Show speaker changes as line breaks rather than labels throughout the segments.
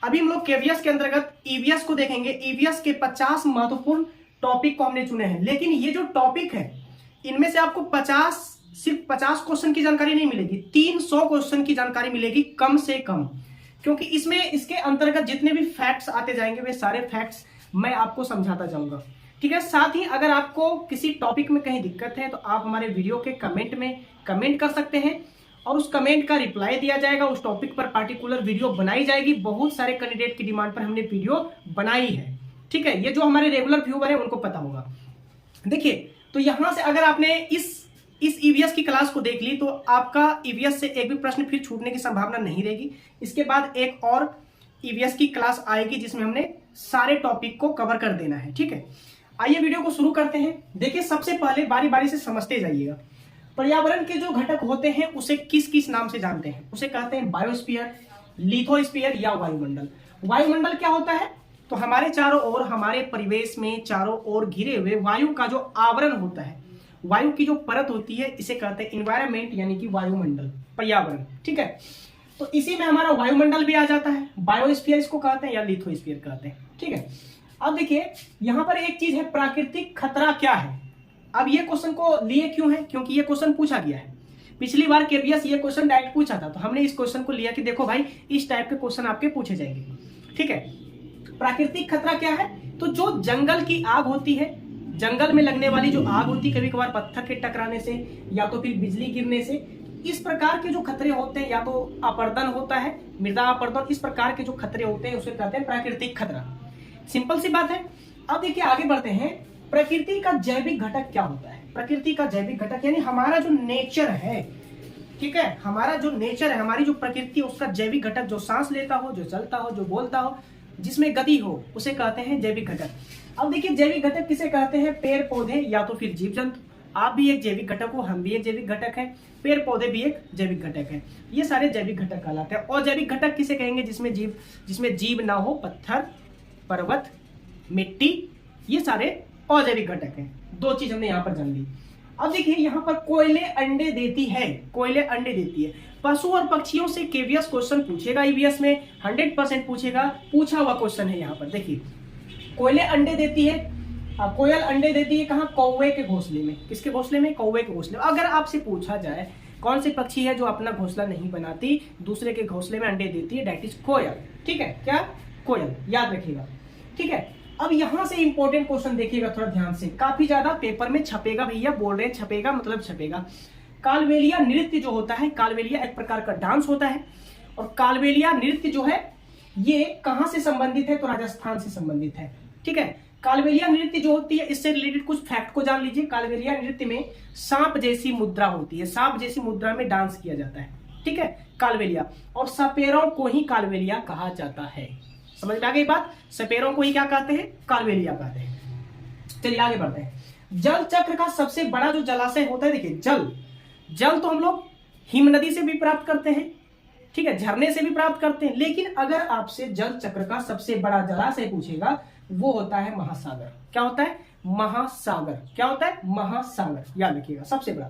अभी हम लोग केवीएस के अंतर्गत ईवीएस को देखेंगे। ईवीएस के 50 महत्वपूर्ण टॉपिक को हमने चुने हैं, लेकिन ये जो टॉपिक है इनमें से आपको सिर्फ 50 क्वेश्चन की जानकारी नहीं मिलेगी, 300 क्वेश्चन की जानकारी मिलेगी कम से कम, क्योंकि इसमें इसके अंतर्गत जितने भी फैक्ट्स आते जाएंगे वे सारे फैक्ट्स मैं आपको समझाता जाऊंगा। ठीक है, साथ ही अगर आपको किसी टॉपिक में कहीं दिक्कत है तो आप हमारे वीडियो के कमेंट में कमेंट कर सकते हैं और उस कमेंट का रिप्लाई दिया जाएगा। उस टॉपिक पर पार्टिकुलर वीडियो बनाई जाएगी। बहुत सारे कैंडिडेट की डिमांड पर हमने वीडियो बनाई है। ठीक है, ये जो हमारे रेगुलर व्यूअर है उनको पता होगा। देखिए, तो यहां से अगर आपने इस ईवीएस की क्लास को देख ली तो आपका ईवीएस से एक भी प्रश्न फिर छूटने की संभावना नहीं रहेगी। इसके बाद एक और ईवीएस की क्लास आएगी जिसमें हमने सारे टॉपिक को कवर कर देना है। ठीक है, आइए वीडियो को शुरू करते हैं। देखिए, सबसे पहले बारी बारी से समझते जाइएगा। पर्यावरण के जो घटक होते हैं उसे किस किस नाम से जानते हैं? उसे कहते हैं बायोस्फीयर, लिथोस्फीयर या वायुमंडल। वायुमंडल क्या होता है? तो हमारे चारों ओर, हमारे परिवेश में चारों ओर घिरे हुए वायु का जो आवरण होता है, वायु की जो परत होती है, इसे कहते हैं इन्वायरमेंट, यानी कि वायुमंडल, पर्यावरण। ठीक है, तो इसी में हमारा वायुमंडल भी आ जाता है। बायोस्फीयर इसको कहते हैं या लिथोस्फीयर कहते हैं। ठीक है, अब देखिए यहां पर एक चीज है, प्राकृतिक खतरा क्या है। अब ये क्वेश्चन को लिए क्यों है? क्योंकि ये क्वेश्चन पूछा गया है। पिछली बार केवीएस ये क्वेश्चन डायरेक्ट पूछा था, तो हमने इस क्वेश्चन को लिया कि देखो भाई, इस टाइप के क्वेश्चन आपके पूछे जाएंगे। ठीक है, प्राकृतिक खतरा क्या है? तो जो जंगल की आग होती है, जंगल में लगने वाली जो आग होती है, कभी कभार पत्थर के टकराने से या तो फिर बिजली गिरने से, इस प्रकार के जो खतरे होते हैं, या तो अपरदन होता है, मृदा अपरदन, इस प्रकार के जो खतरे होते हैं उसे कहते हैं प्राकृतिक खतरा। सिंपल सी बात है। अब देखिए आगे बढ़ते हैं। प्रकृति का जैविक घटक क्या होता है? प्रकृति का जैविक घटक यानी हमारा जो नेचर है, ठीक है, हमारा जो नेचर है, हमारी जो प्रकृति, उसका जैविक घटक, जो सांस लेता हो, जो चलता हो, जो बोलता हो, जिसमें गति हो, उसे कहते हैं जैविक घटक। अब देखिए जैविक घटक किसे कहते हैं? पेड़ पौधे या तो फिर जीव जंतु। आप भी एक जैविक घटक हो, हम भी एक जैविक घटक है, पेड़ पौधे भी एक जैविक घटक है। ये सारे जैविक घटक कहलाते हैं। और जैविक घटक किसे कहेंगे? जिसमें जीव ना हो, पत्थर, पर्वत, मिट्टी, ये सारे अजैविक घटक हैं। दो चीज हमने यहाँ पर जान ली। अब देखिए यहाँ पर कोयले अंडे देती है, कोयले अंडे देती है। पशु और पक्षियों से केवीएस क्वेश्चन पूछेगा, ईवीएस में 100% पूछेगा, पूछा हुआ क्वेश्चन है। यहाँ पर देखिए कोयले अंडे देती है। कोयल अंडे देती है कहाँ? कौवे के घोंसले में। किसके घोंसले में? कौवे के घोंसले में। अगर आपसे पूछा जाए कौन सी पक्षी है जो अपना घोंसला नहीं बनाती, दूसरे के घोंसले में अंडे देती है, दैट इज कोयल। ठीक है, क्या? कोयल, याद रखिएगा। ठीक है, अब यहां से इंपॉर्टेंट क्वेश्चन देखिएगा थोड़ा ध्यान से, काफी ज्यादा पेपर में छपेगा। भैया बोल रहे हैं छपेगा, मतलब छपेगा। कालबेलिया नृत्य जो होता है, कालबेलिया एक प्रकार का डांस होता है, और कालबेलिया नृत्य जो है ये कहां से संबंधित है? तो राजस्थान से संबंधित है। ठीक है, कालबेलिया नृत्य जो होती है, इससे रिलेटेड कुछ फैक्ट को जान लीजिए। कालबेलिया नृत्य में सांप जैसी मुद्रा होती है, सांप जैसी मुद्रा में डांस किया जाता है। ठीक है, कालबेलिया, और सपेरों को ही कालबेलिया कहा जाता है। समझ में आ गई बात? सपेरों को ही क्या कहते हैं? कालबेलिया कहते हैं। चलिए आगे बढ़ते हैं। जल चक्र का सबसे बड़ा जो जलाशय होता है, देखिए जल तो हम लोग हिम नदी से भी प्राप्त करते हैं, ठीक है, झरने से भी प्राप्त करते हैं, लेकिन अगर आपसे जल चक्र का सबसे बड़ा जलाशय पूछेगा, वो होता है महासागर। क्या होता है? महासागर। क्या होता है? महासागर, याद रखिएगा, सबसे बड़ा।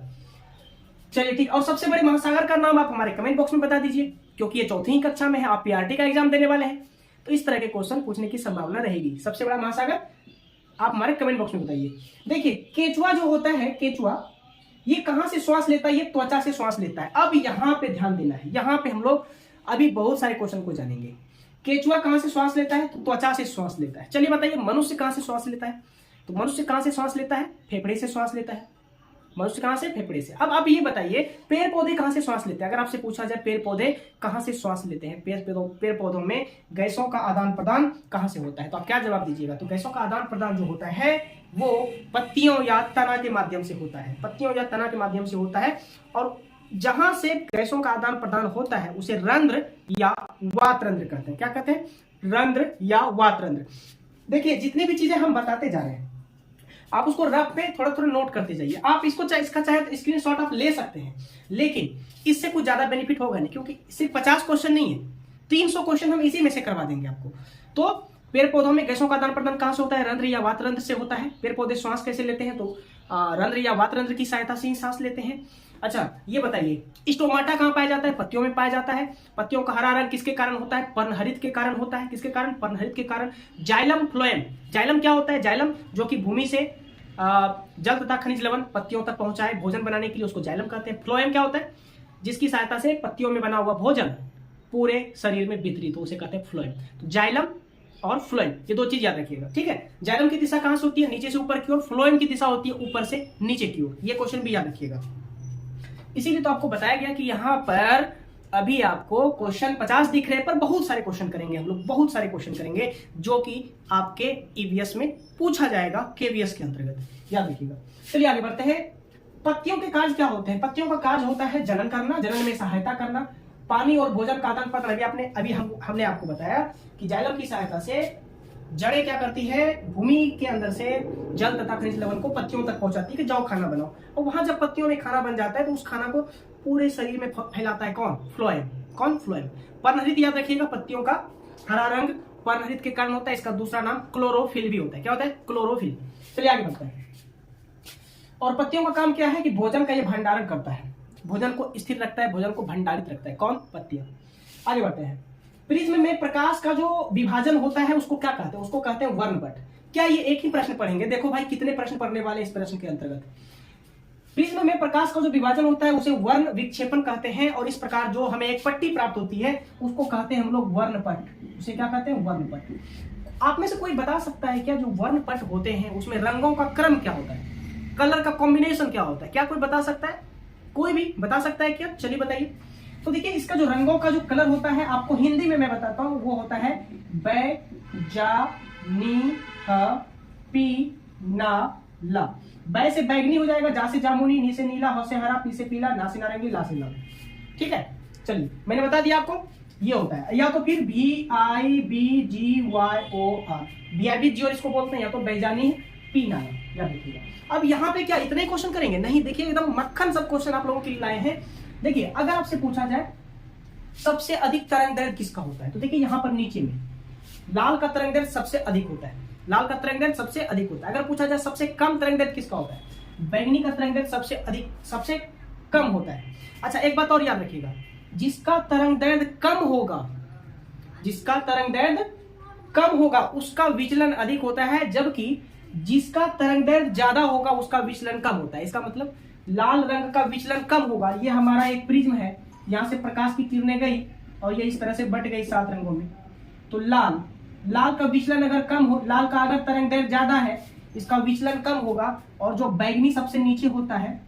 चलिए ठीक, और सबसे बड़े महासागर का नाम आप हमारे कमेंट बॉक्स में बता दीजिए, क्योंकि ये चौथी ही कक्षा में है, आप पीआरटी का एग्जाम देने वाले हैं, तो इस तरह के क्वेश्चन पूछने की संभावना रहेगी। सबसे बड़ा महासागर आप हमारे कमेंट बॉक्स में बताइए। देखिए केचुआ जो होता है, केचुआ ये कहां से श्वास लेता है? ये त्वचा से श्वास लेता है। अब यहां पे ध्यान देना है, यहां पे हम लोग अभी बहुत सारे क्वेश्चन को जानेंगे। केचुआ कहां से श्वास लेता है? तो त्वचा से श्वास लेता है। चलिए बताइए मनुष्य कहां से श्वास लेता है? तो मनुष्य कहां से श्वास लेता है? फेफड़े से श्वास लेता है। मनुष्य कहां से? फेफड़े से। अब आप ये बताइए पेड़ पौधे कहां से श्वास लेते हैं? अगर आपसे पूछा जाए पेड़ पौधे कहां से श्वास लेते हैं, पेड़ पौधों में गैसों का आदान प्रदान कहां से होता है? तो आप क्या जवाब दीजिएगा? तो गैसों का आदान प्रदान जो होता है वो पत्तियों या तना के माध्यम से होता है, पत्तियों या तना के माध्यम से होता है। और जहां से गैसों का आदान प्रदान होता है उसे रंध्र या वातरंध्र कहते हैं। क्या कहते हैं? रंध्र या वातरंध्र। देखिए जितनी भी चीजें हम बताते जा रहे हैं आप उसको रफ पे थोड़ा थोड़ा नोट करते जाइए। आप इसको इसका चाहे तो स्क्रीनशॉट आप ले सकते हैं, लेकिन इससे कुछ ज्यादा बेनिफिट होगा नहीं, क्योंकि सिर्फ 50 क्वेश्चन नहीं है, 300 क्वेश्चन हम इसी में से करवा देंगे आपको। तो पेड़ पौधों में गैसों का आदान प्रदान कहां से होता है? रंध्र या वातरंध्र से होता है। पेड़ पौधे श्वास कैसे लेते हैं? तो रंध्र या वातरंध्र की सहायता से ही सांस लेते हैं। अच्छा ये बताइए स्टोमाटा कहाँ पाया जाता है? पत्तियों में पाया जाता है। पत्तियों का हरा रंग किसके कारण होता है? पर्णहरित के कारण होता है। किसके कारण? पर्णहरित के कारण। जाइलम फ्लोएम, जाइलम क्या होता है? जाइलम जो कि भूमि से जल तथा खनिज लवण पत्तियों तक पहुंचाए भोजन बनाने के लिए, उसको जाइलम कहते हैं। फ्लोएम क्या होता है? जिसकी सहायता से पत्तियों में बना हुआ भोजन पूरे शरीर में वितरित हो, उसे कहते हैं फ्लोएम। तो जाइलम और फ्लोएम ये दो चीज याद रखिएगा, ठीक है। जाइलम की दिशा कहां से होती है? नीचे से ऊपर की ओर। फ्लोएम की दिशा होती है ऊपर से नीचे की ओर। ये क्वेश्चन भी याद रखिएगा। इसीलिए तो आपको बताया गया कि यहाँ पर अभी आपको क्वेश्चन 50 दिख रहे हैं, पर बहुत सारे क्वेश्चन करेंगे हम लोग, बहुत सारे क्वेश्चन करेंगे जो कि आपके ईवीएस में पूछा जाएगा, केवीएस के अंतर्गत, याद रखिएगा। चलिए आगे बढ़ते हैं। पत्तियों के कार्य क्या होते हैं? पत्तियों का कार्य होता है जनन करना, जनन में सहायता करना, पानी और भोजन का आदान प्रदान। अभी हमने आपको बताया कि जाइलम की सहायता से जड़ें क्या करती है? भूमि के अंदर से जल तथा खनिज लवण को पत्तियों तक पहुंचाती है कि जाओ खाना बनाओ। और वहां जब पत्तियों में खाना बन जाता है तो उस खाना को पूरे शरीर में फैलाता है कौन? फ्लोएम। कौन? फ्लोएम। पर्णहरित याद रखिएगा, पत्तियों का हरा रंग पर्णहरित के कारण होता है। इसका दूसरा नाम क्लोरोफिल भी होता है। क्या होता है? क्लोरोफिल। चलिए आगे बढ़ते हैं। और पत्तियों का काम क्या है? कि भोजन का ये भंडारण करता है, भोजन को स्थिर रखता है, भोजन को भंडारित रखता है। कौन? पत्तियां। आगे बढ़ते हैं। प्रिज्म में प्रकाश का जो विभाजन होता है उसको क्या कहते हैं? उसको कहते हैं वर्णपट। क्या ये एक ही प्रश्न पढ़ेंगे? देखो भाई कितने प्रश्न पढ़ने वाले इस प्रश्न के अंतर्गत। प्रिज्म में प्रकाश का जो विभाजन होता है उसे वर्ण विक्षेपण कहते हैं। और इस प्रकार जो हमें एक पट्टी प्राप्त होती है उसको कहते हैं हम लोग वर्णपट। उसे क्या कहते हैं? वर्णपट। आप में से कोई बता सकता है क्या जो वर्णपट होते हैं उसमें रंगों का क्रम क्या होता है? कलर का कॉम्बिनेशन क्या होता है? क्या कोई बता सकता है? कोई भी बता सकता है क्या? चलिए बताइए। तो देखिए इसका जो रंगों का जो कलर होता है आपको हिंदी में मैं बताता हूं, वो होता है बै जा नी ह पी ना ला। बै से बैगनी हो जाएगा, जा से जामुनी, नी से नीला, ह से हरा, पी से पीला, ना से नारंगी, ला से लाल। ठीक है, चलिए मैंने बता दिया आपको ये होता है। या तो फिर VIBGYOR, VIBG और इसको बोलते हैं, या तो बैजानी पीना, याद रखिएगा। अब यहाँ पे क्या इतने क्वेश्चन करेंगे? नहीं, देखिए एकदम मक्खन सब क्वेश्चन आप लोगों के लिए लाए हैं। देखिए अगर आपसे पूछा जाए सबसे अधिक तरंग दैर्घ्य किसका होता है, तो देखिए यहाँ पर नीचे में लाल का तरंग दैर्घ्य सबसे अधिक होता है। लाल का तरंग दैर्घ्य सबसे अधिक होता है। अगर पूछा जाए सबसे कम तरंग दैर्घ्य किसका होता है, बैंगनी का तरंग दैर्घ्य सबसे अधिक, सबसे कम होता है। अच्छा एक बात और याद रखिएगा, जिसका तरंग दैर्घ्य कम होगा, जिसका तरंग दैर्घ्य कम होगा उसका विचलन अधिक होता है, जबकि जिसका तरंग दैर्घ्य ज्यादा होगा उसका विचलन कम होता है। इसका मतलब लाल रंग का विचलन कम होगा। ये हमारा एक प्रिज्म है, यहां से प्रकाश की किरणें गई और ये इस तरह से बट गई 7 रंगों में। तो लाल का विचलन अगर कम हो, लाल का अगर तरंग दैर्घ्य ज्यादा है इसका विचलन कम होगा। और जो बैंगनी सबसे नीचे होता है,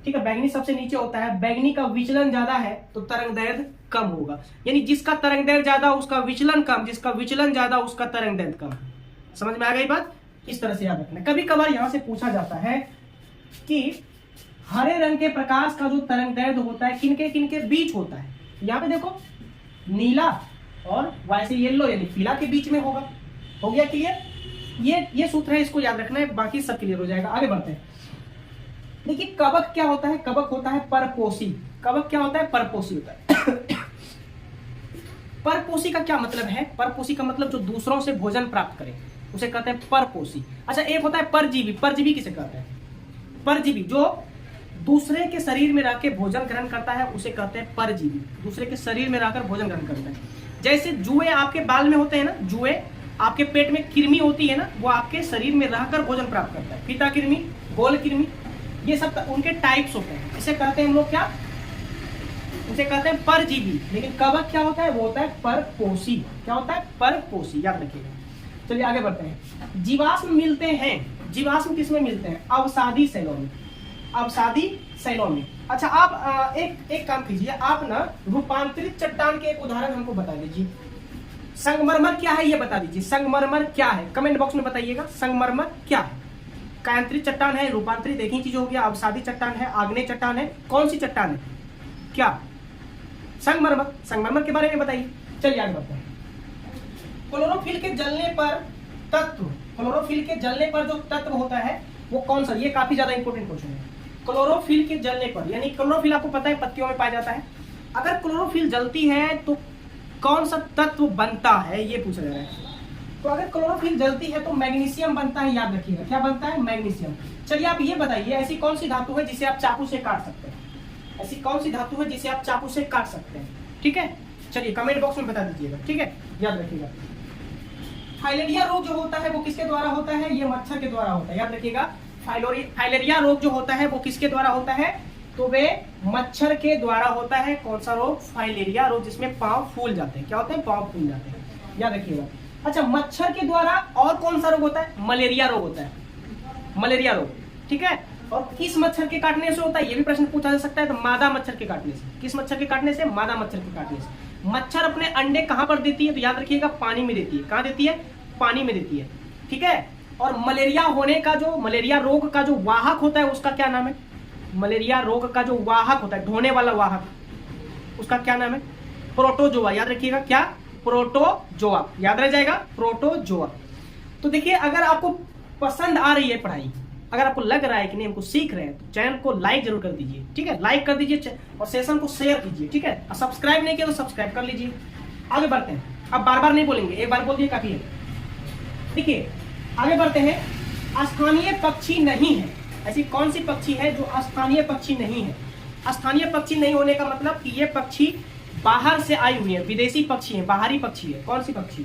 ठीक है, बैंगनी सबसे नीचे होता है, बैंगनी का विचलन ज्यादा है तो तरंग दैर्घ्य कम होगा। यानी जिसका तरंग दैर्घ्य ज्यादा उसका विचलन कम, जिसका विचलन ज्यादा उसका तरंग दैर्घ्य कम। समझ में आ गई बात? इस तरह से याद रखना। कभी कभार यहां से पूछा जाता है कि हरे रंग के प्रकाश का जो तरंग दैर्घ्य होता है किनके किनके बीच होता है। यहाँ पे देखो नीला और वैसे येलो यानी पीला के बीच में होगा। हो गया क्लियर? ये सूत्र है, इसको याद रखना है, बाकी सब क्लियर हो जाएगा। आगे बढ़ते हैं। देखिए कवक क्या होता है? कवक होता है परपोषी। कवक क्या होता है? परपोषी होता है। परपोषी का क्या मतलब है? परपोषी का मतलब जो दूसरों से भोजन प्राप्त करे उसे कहते हैं परपोषी। अच्छा एक होता है परजीवी। परजीवी किसे कहते हैं? परजीवी जो दूसरे के शरीर में रहकर भोजन ग्रहण करता है उसे कहते हैं परजीवी। दूसरे के शरीर में रहकर भोजन ग्रहण करता है। जैसे जुए आपके बाल में होते हैं ना, जुए आपके पेट में कृमि होती है ना, वो आपके शरीर में रहकर भोजन प्राप्त करता है। फीता कृमि, गोल कृमि, ये सब उनके टाइप्स होते हैं। इसे कहते हैं हम लोग क्या? उसे कहते हैं परजीवी। लेकिन कवक क्या होता है? वो होता है परपोषी। क्या होता है? परपोषी, याद रखिएगा। चलिए आगे बढ़ते हैं। जीवाश्म मिलते हैं। जीवाश्म किसमें मिलते हैं? अवसादी शैलों में। अवसादी शैलों में। अच्छा आप एक काम कीजिए, आप ना रूपांतरित चट्टान के एक उदाहरण हमको बता दीजिए। संगमरमर क्या है ये बता दीजिए। संगमरमर क्या है? कमेंट बॉक्स में बताइएगा संगमरमर क्या है। कायांतरित चट्टान है, रूपांतरित एक ही चीज हो गया, अवसादी चट्टान है, आग्नेय चट्टान है, कौन सी चट्टान है? क्या? संगमरमर। संगमरमर के बारे में बताइए। चलिए आगे बढ़ते हैं। क्लोरोफिल के जलने पर तत्व, क्लोरोफिल के जलने पर जो तत्व होता है वो कौन सा? ये काफी ज्यादा इंपॉर्टेंट क्वेश्चन है। क्लोरोफिल के जलने पर, यानी क्लोरोफिल आपको पता है पत्तियों में पाया जाता है। अगर क्लोरोफिल जलती है तो कौन सा तत्व बनता है, ये पूछा जा रहा है। तो अगर क्लोरोफिल जलती है तो मैग्नीशियम बनता है, याद रखिएगा क्या बनता है, मैग्नीशियम। चलिए आप ये बताइए ऐसी कौन सी धातु है जिसे आप चाकू से काट सकते हैं, ऐसी कौन सी धातु है जिसे आप चाकू से काट सकते हैं, ठीक है। चलिए कमेंट बॉक्स में बता दीजिएगा, ठीक है, याद रखिएगा। फाइलेरिया रोग जो होता है वो किसके द्वारा होता है, ये मच्छर के द्वारा होता है, याद रखिएगा। फाइलेरिया रोग जो होता है वो किसके द्वारा होता है, तो वे मच्छर के द्वारा होता है। कौन सा रोग, फाइलेरिया रोग, जिसमें पांव फूल जाते हैं, क्या होते हैं, पांव फूल जाते हैं, याद रखिएगा। अच्छा, मच्छर के द्वारा और कौन सा रोग होता है, मलेरिया रोग होता है, मलेरिया रोग, ठीक है। और किस मच्छर के काटने से होता है, ये भी प्रश्न पूछा जा सकता है, तो मादा मच्छर के काटने से। किस मच्छर के काटने से, मादा मच्छर के काटने से। मच्छर अपने अंडे कहां पर देती है, तो याद रखिएगा पानी में देती है। कहां देती है, पानी में देती है, ठीक है। और मलेरिया होने का जो, मलेरिया रोग का जो वाहक होता है उसका क्या नाम है, मलेरिया रोग का जो वाहक होता है, ढोने वाला वाहक, उसका क्या नाम है, प्रोटोजोआ, याद रखिएगा क्या, प्रोटोजोआ, याद रह जाएगा, प्रोटोजोआ। तो देखिए अगर आपको पसंद आ रही है पढ़ाई, अगर आपको लग रहा है कि नहीं हमको सीख रहे हैं, तो चैनल को लाइक जरूर कर दीजिए, ठीक है, लाइक कर दीजिए और सेशन को शेयर कीजिए, ठीक है। और सब्सक्राइब नहीं किया तो सब्सक्राइब कर लीजिए। आगे बढ़ते हैं, अब बार बार नहीं बोलेंगे, एक बार बोल दिए काफी है। देखिए आगे बढ़ते हैं। स्थानीय पक्षी नहीं है, ऐसी कौन सी पक्षी है जो स्थानीय पक्षी नहीं है। स्थानीय पक्षी नहीं होने का मतलब कि ये पक्षी बाहर से आई हुई है, विदेशी पक्षी है, बाहरी पक्षी है। कौन सी पक्षी,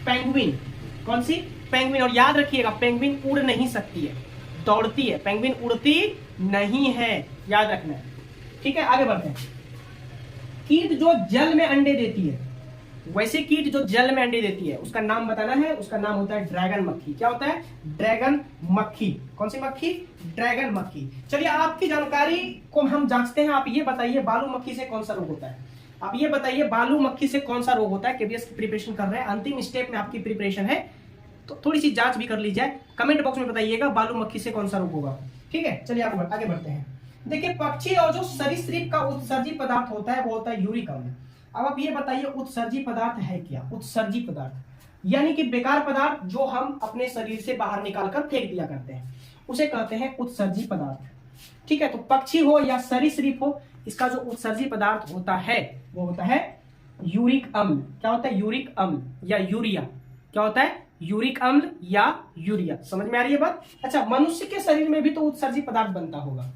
पेंगुइन, कौन सी, पेंगुइन। और याद रखिएगा पेंगुइन उड़ नहीं सकती है, दौड़ती है, पेंगुइन उड़ती नहीं है, याद रखना है, ठीक है। आगे बढ़ते हैं। कीट जो जल में अंडे देती है, वैसे कीट जो जल में अंडे देती है उसका नाम बताना है, उसका नाम होता है ड्रैगन मक्खी। क्या होता है, ड्रैगन मक्खी। कौन सी मक्खी, ड्रैगन मक्खी। चलिए आपकी जानकारी को हम जांचते हैं। आप ये बताइए बालू मक्खी से कौन सा रोग होता है, आप ये बताइए बालू मक्खी से कौन सा रोग होता है। केबीएस की प्रिपरेशन कर रहे हैं, अंतिम स्टेप में आपकी प्रिपरेशन है, तो थोड़ी सी जांच भी कर ली जाए। कमेंट बॉक्स में बताइएगा बालू मक्खी से कौन सा रोग होगा, ठीक है। चलिए आगे बढ़ते हैं। देखिए पक्षी और जो सरीसृप का उत्सर्जी पदार्थ होता है वो होता है यूरिक अम्ल। अब आप ये बताइए उत्सर्जी पदार्थ है क्या, उत्सर्जी पदार्थ यानी कि बेकार पदार्थ जो हम अपने शरीर से बाहर निकालकर फेंक दिया करते हैं, उसे कहते हैं उत्सर्जी पदार्थ, ठीक है। तो पक्षी हो या सरीसृप हो, इसका जो उत्सर्जी पदार्थ होता है वो होता है यूरिक अम्ल। क्या होता है, यूरिक अम्ल या यूरिया। क्या होता है, यूरिक अम्ल या यूरिया। समझ में आ रही है बात। अच्छा, मनुष्य के शरीर में भी तो उत्सर्जी पदार्थ बनता होगा,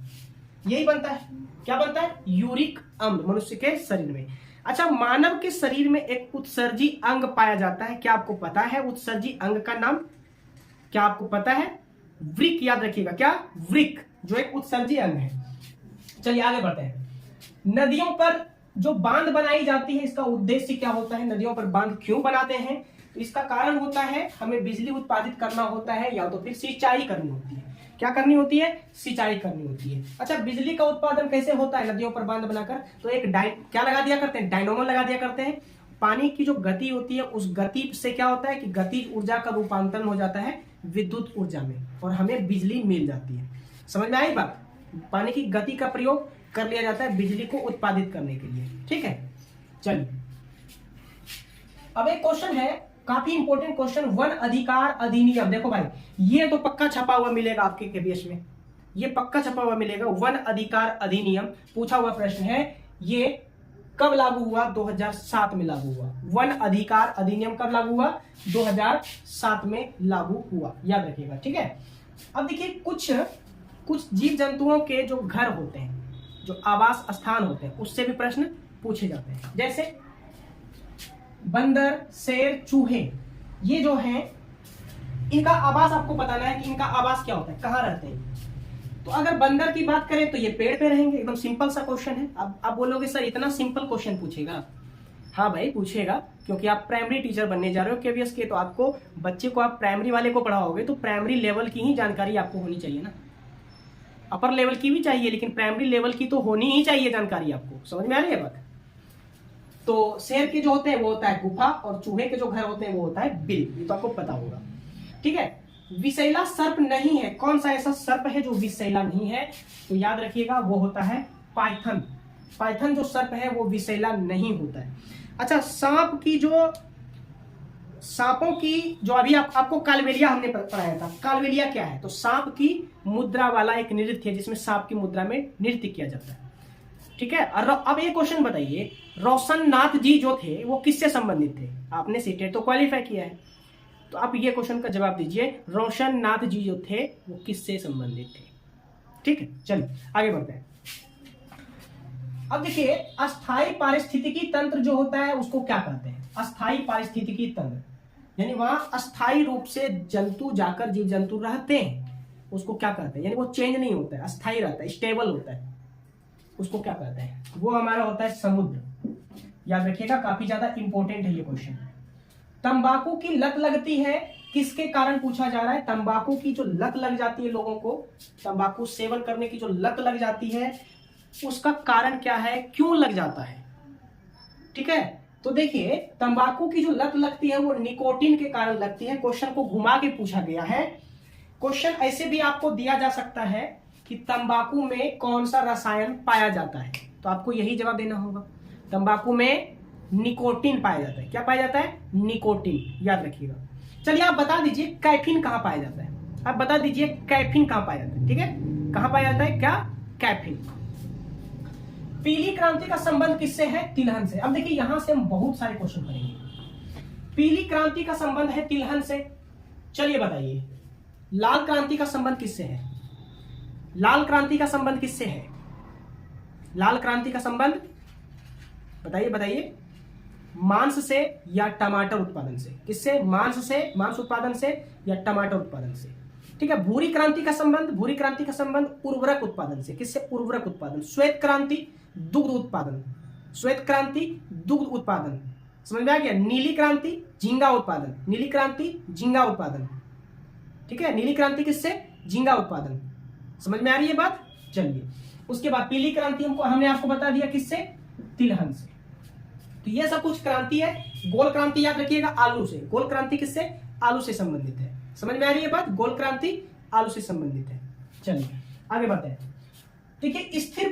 यही बनता है, क्या बनता है, यूरिक अम्ल मनुष्य के शरीर में। अच्छा, मानव के शरीर में एक उत्सर्जी अंग पाया जाता है, क्या आपको पता है उत्सर्जी अंग का नाम, क्या आपको पता है, वृक्क, याद रखिएगा क्या, वृक्क, जो एक उत्सर्जी अंग है। चलिए आगे बढ़ते हैं। नदियों पर जो बांध बनाई जाती है इसका उद्देश्य क्या होता है, नदियों पर बांध क्यों बनाते हैं, तो इसका कारण होता है हमें बिजली उत्पादित करना होता है या तो फिर सिंचाई करनी होती है। क्या करनी होती है, सिंचाई करनी होती है। अच्छा, बिजली का उत्पादन कैसे होता है नदियों पर बांध बनाकर, तो एक क्या लगा दिया करते हैं, डायनोमो लगा दिया करते हैं। पानी की जो गति होती है उस गति से क्या होता है कि गतिज ऊर्जा का रूपांतरण हो जाता है विद्युत ऊर्जा में और हमें बिजली मिल जाती है। समझ में आई बात, पानी की गति का प्रयोग कर लिया जाता है बिजली को उत्पादित करने के लिए, ठीक है। चलिए अब एक क्वेश्चन है, काफी इंपॉर्टेंट क्वेश्चन, वन अधिकार अधिनियम। देखो भाई ये तो पक्का छपा हुआ मिलेगा आपके केबीएस में, ये पक्का छपा हुआ मिलेगा। वन अधिकार अधिनियम पूछा हुआ प्रश्न है, ये कब लागू हुआ, 2007 में लागू हुआ। वन अधिकार अधिनियम कब लागू हुआ, 2007 में लागू हुआ, याद रखिएगा, ठीक है। अब देखिए कुछ जीव जंतुओं के जो घर होते हैं, जो आवास स्थान होते हैं, उससे भी प्रश्न पूछे जाते हैं। जैसे बंदर, शेर, चूहे, ये जो हैं इनका आवास आपको बताना है कि इनका आवास क्या होता है, कहाँ रहते हैं। तो अगर बंदर की बात करें तो ये पेड़ पे रहेंगे, एकदम सिंपल सा क्वेश्चन है। अब आप बोलोगे सर इतना सिंपल क्वेश्चन पूछेगा, हाँ भाई पूछेगा, क्योंकि आप प्राइमरी टीचर बनने जा रहे हो केबीएस के, तो आपको बच्चे को आप प्राइमरी वाले को पढ़ाओगे तो प्राइमरी लेवल की ही जानकारी आपको होनी चाहिए ना, अपर लेवल की भी चाहिए लेकिन प्राइमरी लेवल की तो होनी ही चाहिए जानकारी आपको। समझ में आ रही है बात। तो शेर के जो होते हैं वो होता है गुफा और चूहे के जो घर होते हैं वो होता है बिल, ये तो आपको पता होगा, ठीक है। विषैला सर्प नहीं है, कौन सा ऐसा सर्प है जो विषैला नहीं है, तो याद रखिएगा वो होता है पाइथन। पाइथन जो सर्प है वो विषैला नहीं होता है। अच्छा, सांपों की जो अभी आपको कालबेलिया हमने पढ़ाया था, कालबेलिया क्या है, तो सांप की मुद्रा वाला एक नृत्य है जिसमें सांप की मुद्रा में नृत्य किया जाता है, ठीक है। अब ये क्वेश्चन बताइए, रोशन नाथ जी जो थे वो किससे संबंधित थे, आपने सीटेट तो क्वालिफाई किया है, तो आप ये क्वेश्चन का जवाब दीजिए, रोशन नाथ जी जो थे वो किससे संबंधित थे। ठीक है, चलिए आगे बढ़ते हैं। अब देखिए, अस्थायी पारिस्थितिकी तंत्र जो होता है उसको क्या कहते हैं? अस्थायी पारिस्थितिकी तंत्र यानी वहां अस्थायी रूप से जंतु जाकर जीव जंतु रहते हैं, उसको क्या कहते हैं? यानी वो चेंज नहीं होता है, अस्थायी रहता है, स्टेबल होता है, उसको क्या कहते हैं? वो हमारा होता है समुद्र। याद रखिएगा, काफी ज्यादा इंपॉर्टेंट है ये क्वेश्चन। तंबाकू की लत लगती है किसके कारण पूछा जा रहा है? तंबाकू की जो लत लग जाती है, लोगों को तंबाकू सेवन करने की जो लत लग जाती है, उसका कारण क्या है, क्यों लग जाता है? ठीक है, तो देखिए, तंबाकू की जो लत लगती है वो निकोटीन के कारण लगती है। क्वेश्चन को घुमा के पूछा गया है। क्वेश्चन ऐसे भी आपको दिया जा सकता है कि तंबाकू में कौन सा रसायन पाया जाता है, तो आपको यही जवाब देना होगा। तंबाकू में निकोटीन पाया जाता है। क्या पाया जाता है? निकोटीन। याद रखिएगा। चलिए आप बता दीजिए कैफीन कहां पाया जाता है? आप बता दीजिए कैफीन कहां पाया जाता है। ठीक है, कहां पाया जाता है? क्या? कैफीन। पीली क्रांति का संबंध किससे है? तिलहन से। अब देखिए, यहां से हम बहुत सारे क्वेश्चन करेंगे। पीली क्रांति का संबंध है तिलहन से। चलिए बताइए, लाल क्रांति का संबंध किससे है? लाल क्रांति का संबंध किससे है? लाल क्रांति का संबंध बताइए, बताइए। मांस से या टमाटर उत्पादन से? किससे? मांस से, मांस उत्पादन से या टमाटर उत्पादन से। ठीक है। भूरी क्रांति का संबंध, भूरी क्रांति का संबंध उर्वरक उत्पादन से। किससे? उर्वरक उत्पादन। श्वेत क्रांति दुग्ध उत्पादन, श्वेत क्रांति दुग्ध उत्पादन। समझ में आ गया? नीली क्रांति झींगा उत्पादन, नीली क्रांति झींगा उत्पादन। ठीक है, नीली क्रांति किससे? झींगा उत्पादन। समझ में आ रही है बात? चलिए, उसके बाद पीली क्रांति हमने आपको बता दिया किससे? तिलहन से। तो ये सब कुछ क्रांति है। गोल क्रांति याद रखिएगा, आलू से। गोल क्रांति किससे? आलू से संबंधित है। समझ में आ रही है बात? गोल क्रांति आलू से संबंधित है। चलिए आगे बढ़ते हैं। देखिए, स्थिर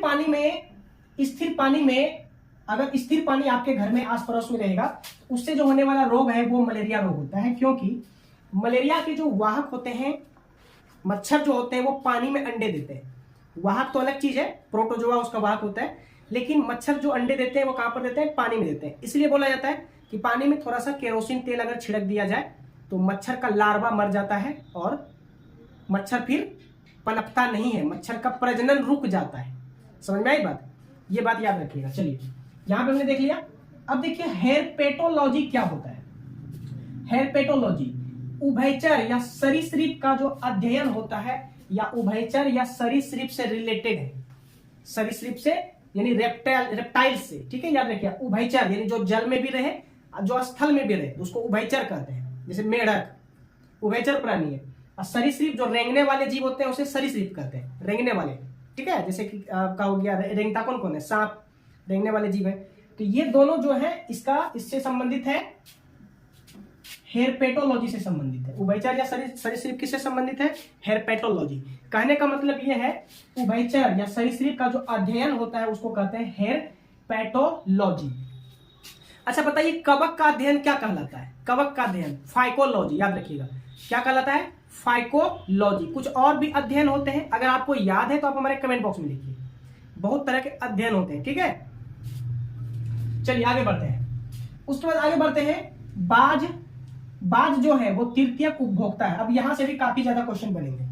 पानी में अगर स्थिर पानी आपके घर में आस पड़ोस में रहेगा, उससे जो होने वाला रोग है वो मलेरिया रोग होता है। क्योंकि मलेरिया के जो वाहक होते हैं, मच्छर जो होते हैं, वो पानी में अंडे देते हैं। वाहक तो अलग चीज है, प्रोटोजोआ उसका वाहक होता है, लेकिन मच्छर जो अंडे देते हैं वो कहां पर देते हैं? पानी में देते हैं। इसलिए बोला जाता है कि पानी में थोड़ा सा केरोसिन तेल अगर छिड़क दिया जाए तो मच्छर का लार्वा मर जाता है और मच्छर फिर पनपता नहीं है, मच्छर का प्रजनन रुक जाता है। समझ में आई बात? ये बात याद रखिएगा। चलिए, यहां पे हमने देख लिया। अब देखिए, हेरपेटोलॉजी क्या होता है? हेरपेटोलॉजी उभयचर या सरीसृप का जो अध्ययन होता है, या उभयचर या सरीसृप से रिलेटेड है। सरीसृप से यानी रेप्टाइल से। ठीक है, याद रखिए। उभयचर यानी जो जल में भी रहे, जो स्थल में भी रहे, तो उसको उभयचर कहते हैं। जैसे मेढक उभयचर प्राणी है, और सरीसृप जो रेंगने वाले जीव होते हैं उसे सरीसृप कहते हैं, रेंगने वाले। ठीक है, जैसे कि का हो गया, रेंगता कौन कौन है? सांप रेंगने वाले जीव है। तो ये दोनों जो है इससे संबंधित है, हेरपेटोलॉजी से संबंधित है। उभयचर या सरीसृप किससे संबंधित है? हेरपेटोलॉजी। कहने का मतलब ये है, उभयचर या सरीसृप का जो अध्ययन होता है उसको कहते हैं हेरपेटोलॉजी। अच्छा बताइए, कवक का अध्ययन क्या कहलाता है? कवक का अध्ययन फाइकोलॉजी। याद रखिएगा, क्या कहलाता है? फाइकोलॉजी। कुछ और भी अध्ययन होते हैं, अगर आपको याद है तो आप हमारे कमेंट बॉक्स में लिखिए। बहुत तरह के अध्ययन होते हैं। ठीक है, चलिए आगे बढ़ते हैं। उसके बाद आगे बढ़ते हैं, बाज जो है वो तृतीयक उपभोक्ता है। अब यहां से भी काफी ज्यादा क्वेश्चन बनेंगे।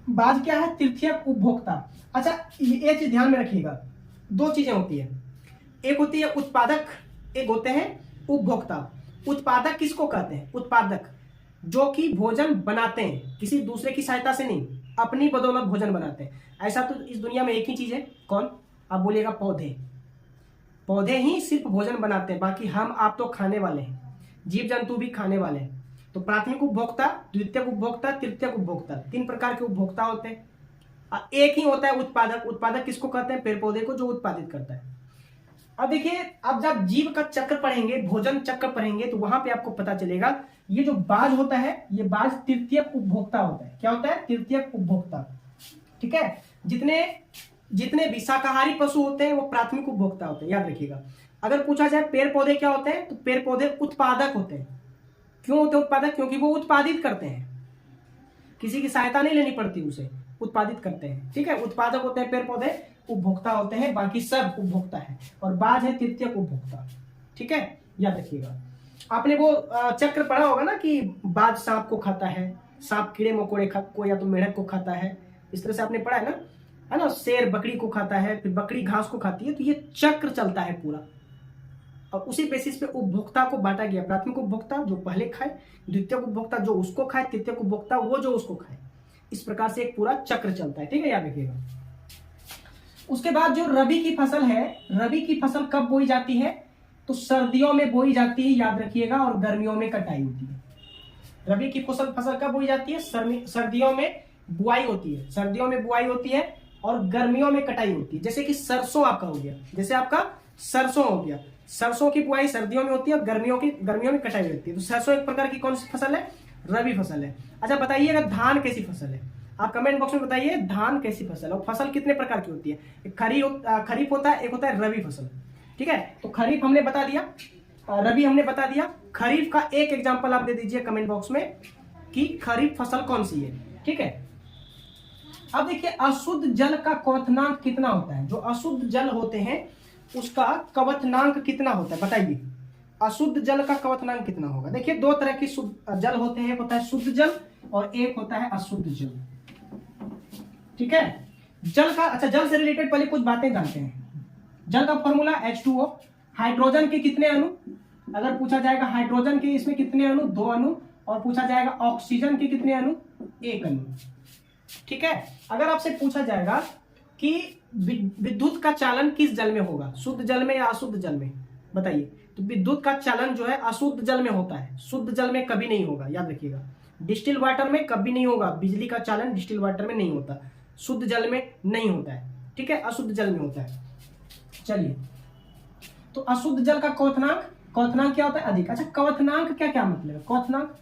बाज क्या है? तृतीयक उपभोक्ता। अच्छा, ये चीज ध्यान में रखिएगा, दो चीजें होती है, एक होती है उत्पादक, एक होते हैं उपभोक्ता। उत्पादक किसको कहते हैं? उत्पादक जो कि भोजन बनाते हैं, किसी दूसरे की सहायता से नहीं, अपनी बदौलत भोजन बनाते हैं। ऐसा तो इस दुनिया में एक ही चीज है, कौन? आप बोलिएगा पौधे। पौधे ही सिर्फ भोजन बनाते हैं, बाकी हम आप तो खाने वाले हैं, जीव जंतु भी खाने वाले हैं। तो प्राथमिक उपभोक्ता, द्वितीयक उपभोक्ता, तृतीयक उपभोक्ता, तीन प्रकार के उपभोक्ता होते हैं। एक ही होता है उत्पादक। उत्पादक किसको कहते हैं? पेड़ पौधे को, जो उत्पादित करता है। अब देखिए, अब जब जीव का चक्र पढ़ेंगे, भोजन चक्र पढ़ेंगे, तो वहां पे आपको पता चलेगा ये जो बाज होता है, ये बाज तृतीयक उपभोक्ता होता है। क्या होता है? तृतीयक उपभोक्ता। ठीक है, जितने भी शाकाहारी पशु होते हैं वो प्राथमिक उपभोक्ता होते हैं। याद रखिएगा। अगर पूछा जाए पेड़ पौधे क्या होते हैं, तो पेड़ पौधे उत्पादक होते हैं। क्यों होते हैं उत्पादक? क्योंकि वो उत्पादित करते हैं, किसी की सहायता नहीं लेनी पड़ती, उसे उत्पादित करते हैं। ठीक है, उत्पादक होते हैं पेड़ पौधे, उपभोक्ता होते हैं बाकी सब उपभोक्ता है, और बाज है तृतीयक उपभोक्ता। ठीक है, याद रखिएगा। आपने वो चक्र पढ़ा होगा ना कि बाज सांप को खाता है, सांप कीड़े मकोड़े को या तो मेढक को खाता है, इस तरह से आपने पढ़ा है ना, शेर बकरी को खाता है, फिर बकरी घास को खाती है। तो ये चक्र चलता है पूरा, और उसी बेसिस पे उपभोक्ता को बांटा गया, प्राथमिक उपभोक्ता जो पहले खाए, द्वितीय उपभोक्ता जो उसको खाए, तृतीय उपभोक्ता वो जो उसको खाए। इस प्रकार से एक पूरा चक्र चलता है, ठीक है, याद रखिएगा। उसके बाद जो रबी की फसल है, रबी की फसल कब बोई जाती है? तो सर्दियों में बोई जाती है, याद रखिएगा, और गर्मियों में कटाई होती है। रबी की फसल कब बोई जाती है? सर्दियों में बुआई होती है, सर्दियों में बुआई होती है और गर्मियों में कटाई होती है। जैसे कि सरसों आपका हो गया, जैसे आपका सरसों हो गया, सरसों की बुआई सर्दियों में होती है और गर्मियों में कटाई होती है। तो सरसों एक प्रकार की कौन सी फसल है? रबी फसल है। अच्छा बताइएगा, धान कैसी फसल है? आप कमेंट बॉक्स में बताइए धान कैसी फसल है। और फसल कितने प्रकार की होती है? एक खरीफ होता है, एक होता है रबी फसल, ठीक है। तो खरीफ हमने बता दिया, रबी हमने बता दिया। खरीफ का एक एग्जाम्पल आप दे दीजिए कमेंट बॉक्स में कि खरीफ फसल कौन सी है, ठीक है। अब देखिए, अशुद्ध जल का क्वथनांक कितना होता है? जो अशुद्ध जल होते हैं उसका क्वथनांक कितना होता है, बताइए। अशुद्ध जल का क्वथनांक कितना होगा? देखिए, दो तरह के जल होते हैं, एक होता है शुद्ध जल और एक होता है अशुद्ध जल, ठीक है। जल का, अच्छा, जल से रिलेटेड पहले कुछ बातें जानते हैं। जल का फॉर्मूला H2O। हाइड्रोजन के कितने अणु? अगर पूछा जाएगा हाइड्रोजन के इसमें कितने अणु? 2 अणु। और पूछा जाएगा ऑक्सीजन के कितने अणु? 1 अणु, ठीक है। अगर आपसे पूछा जाएगा कि विद्युत का चालन किस जल में होगा, शुद्ध जल में या अशुद्ध जल में, बताइए। तो विद्युत का चालन जो है अशुद्ध जल में होता है, शुद्ध जल में कभी नहीं होगा, याद रखिएगा। डिस्टिल वाटर में कभी नहीं होगा, बिजली का चालन डिस्टिल वाटर में नहीं होता, शुद्ध जल में नहीं होता है, ठीक है, अशुद्ध जल में होता है। चलिए, तो अशुद्ध जल का क्वथनांक क्या होता है? अधिक। अच्छा, क्वथनांक क्या मतलब है? क्वथनांक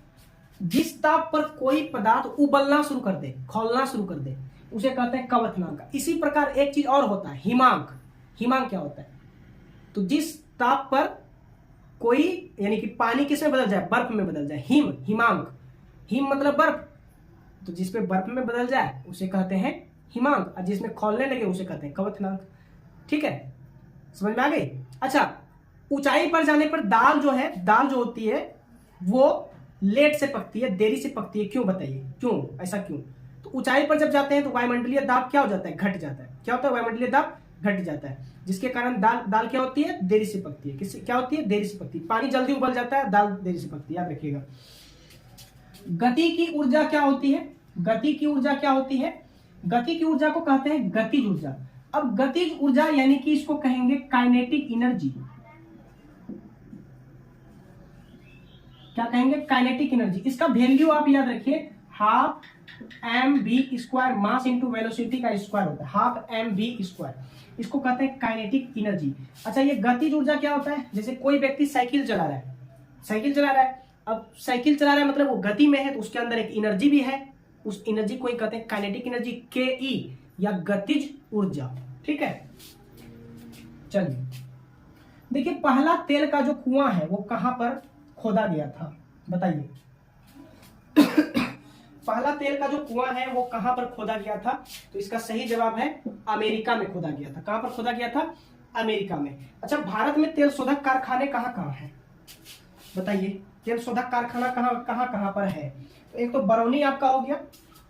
जिस ताप पर कोई पदार्थ उबलना शुरू कर दे, खौलना शुरू कर दे, उसे कहते हैं क्वथनांक। इसी प्रकार एक चीज और होता है, हिमांक। हिमांक क्या होता है? तो जिस ताप पर कोई, यानी कि पानी किसमें बदल जाए? बर्फ में बदल जाए, हिमांक। हिम मतलब बर्फ, तो जिस पे बर्फ में बदल जाए उसे कहते हैं हिमांक, और जिसमें खौलने लगे उसे कहते हैं क्वथनांक, ठीक है, समझ में आ गई। अच्छा, ऊंचाई पर जाने पर दाल जो होती है वो लेट से पकती है, देरी से पकती है, क्यों बताइए, क्यों, ऐसा क्यों? तो ऊंचाई पर जब जाते हैं तो वायुमंडलीय दाब क्या हो जाता है? घट जाता है। क्या होता है? वायुमंडलीय दाब घट जाता है, जिसके कारण दाल क्या होती है? देरी से पकती है। किससे क्या होती है? देरी से पकती है। पानी जल्दी उबल जाता है, दाल देरी से पकती है, याद रखिएगा। गति की ऊर्जा क्या होती है? गति की ऊर्जा क्या होती है? गति की ऊर्जा को कहते हैं गतिज ऊर्जा। अब गतिज ऊर्जा यानी कि इसको कहेंगे काइनेटिक एनर्जी। क्या कहेंगे? Kinetic energy. इसका वैल्यू आप याद रखिए, 12 mv², मास इंटू वेलोसिटी का स्क्वायर होता है, 12 mv²। इसको कहते हैं काइनेटिक एनर्जी। अच्छा, ये गतिज ऊर्जा क्या होता है? जैसे कोई व्यक्ति साइकिल चला रहा है, अब साइकिल चला रहा है मतलब वो गति में है, तो उसके अंदर एक एनर्जी भी है, उस एनर्जी को ही कहते हैं काइनेटिक एनर्जी, के या गतिज ऊर्जा, ठीक है। चलिए देखिए, पहला तेल का जो कुआं है वो कहां पर खोदा गया था, बताइए। पहला तेल का जो कुआं है वो कहां पर खोदा गया था? तो इसका सही जवाब है अमेरिका में खोदा गया था। कहां पर खोदा गया था? अमेरिका में। अच्छा, भारत में तेल शोधक कारखाने कहां है, बताइए। तेल शोधक कारखाना कहां पर है? तो एक तो बरौनी आपका हो गया,